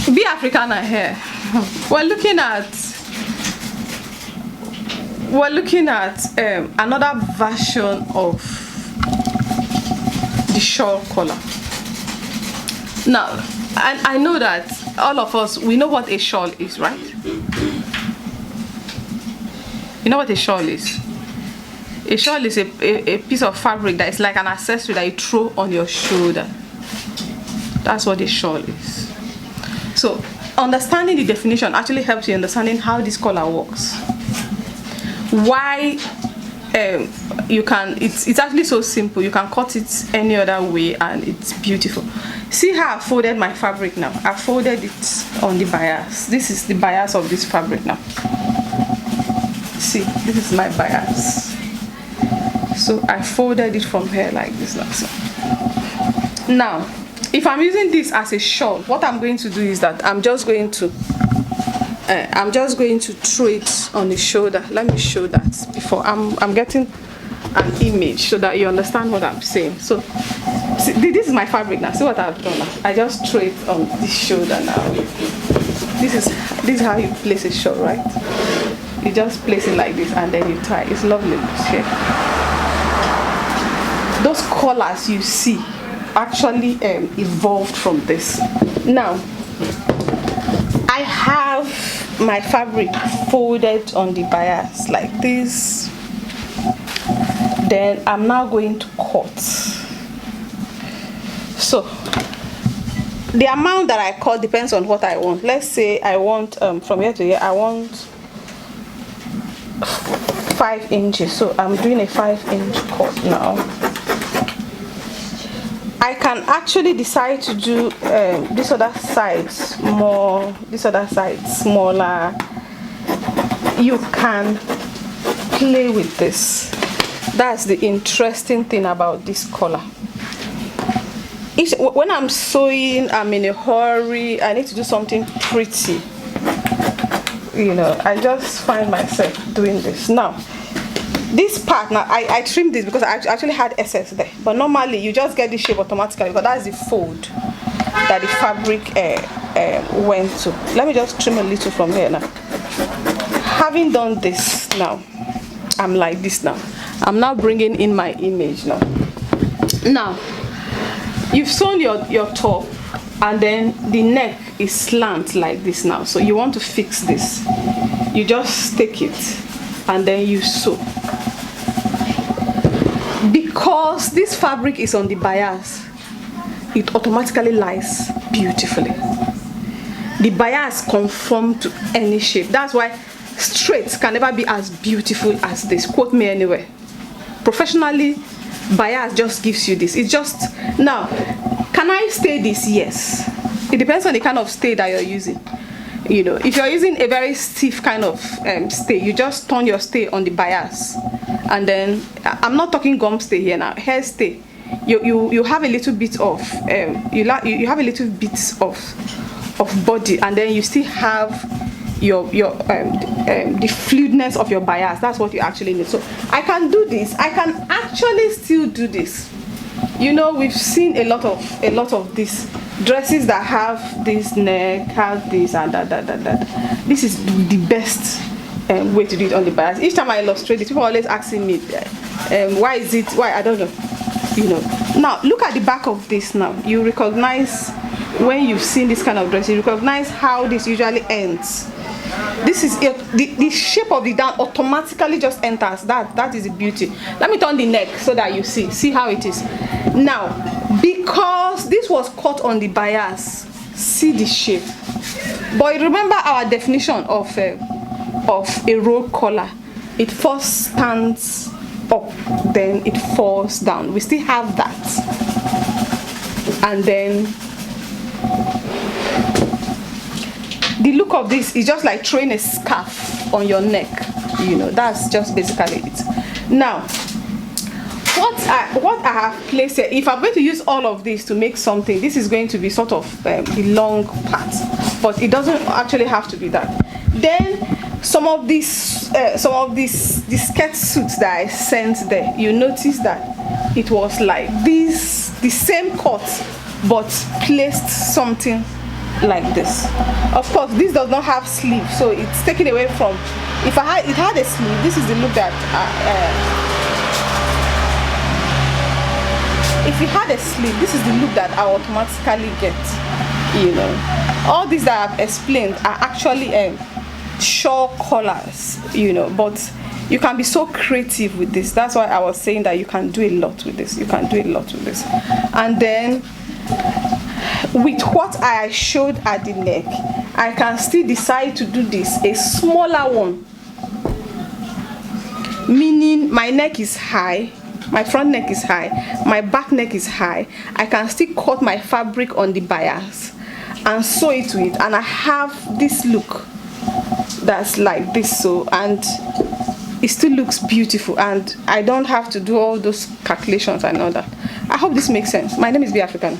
Bafricana here. We're looking at another version of the shawl collar. Now, and I know that all of us, we know what a shawl is, right? You know what a shawl is? A shawl is a piece of fabric that is like an accessory that you throw on your shoulder. That's what a shawl is. So understanding the definition actually helps you understanding how this collar works. Why you can, it's actually so simple. You can cut it any other way and it's beautiful. See how I folded my fabric now. I folded it on the bias. This is the bias of this fabric now. See, this is my bias. So I folded it from here like this now. So now, if I'm using this as a shawl, what I'm going to do is that I'm just going to throw it on the shoulder. Let me show that before I'm getting an image so that you understand what I'm saying. So see, this is my fabric now. See what I've done now? I just throw it on this shoulder now. This is how you place a shawl, right? You just place it like this and then you tie. It's lovely. Okay? Those collars you see actually evolved from this. Now I have my fabric folded on the bias like this. Then I'm now going to cut. So the amount that I cut depends on what I want. Let's say I want from here to here I want 5 inches. So I'm doing a 5-inch cut now. I can actually decide to do this other side more, this other side smaller. You can play with this. That's the interesting thing about this collar. When I'm sewing, I'm in a hurry, I need to do something pretty. You know, I just find myself doing this. Now, this part, now I trimmed this because I actually had excess there. But normally, you just get this shape automatically because that's the fold that the fabric went to. Let me just trim a little from here now. Having done this now, I'm like this now. I'm now bringing in my image now. Now, you've sewn your top and then the neck is slant like this now. So you want to fix this. You just take it and then you sew. Because this fabric is on the bias, it automatically lies beautifully. The bias conform to any shape. That's why straight can never be as beautiful as this. Quote me anywhere. Professionally, bias just gives you this. It's just, now, can I stay this? Yes. It depends on the kind of stay that you're using. You know, if you're using a very stiff kind of stay, you just turn your stay on the bias. And then, I'm not talking gum stay here now, hair stay. You have a little bit of, you have a little bit of body, and then you still have the fluidness of your bias. That's what you actually need. So I can do this. I can actually still do this. You know, we've seen a lot of these dresses that have this neck, have this and that. This is the best way to do it on the bias. Each time I illustrate it, people are always asking me, why is it? Why? I don't know. You know. Now look at the back of this. Now you recognize, when you've seen this kind of dress, you recognize how this usually ends. This is the shape of the down automatically just enters. That is the beauty. Let me turn the neck so that you see how it is. Now, because this was cut on the bias, see the shape. But remember our definition of a roll collar. It first stands up, then it falls down. We still have that, and then the look of this is just like throwing a scarf on your neck. You know, that's just basically it. Now, what I have placed here, if I'm going to use all of this to make something, this is going to be sort of the long part, but it doesn't actually have to be that. Then some of these the skirt suits that I sent there, you notice that it was like this, the same cut, but placed something like this. Of course, this does not have sleeve, so it's taken away from. If it had a sleeve, this is the look that if it had a sleeve, this is the look that I automatically get. You know, all these that I've explained are actually shawl colors, you know, but you can be so creative with this. That's why I was saying that you can do a lot with this. You can do a lot with this. And then with what I showed at the neck, I can still decide to do this, a smaller one, meaning my neck is high, my front neck is high, my back neck is high. I can still cut my fabric on the bias and sew it to it, and I have this look that's like this. So, and it still looks beautiful, and I don't have to do all those calculations and all that. I hope this makes sense. My name is Bafricana.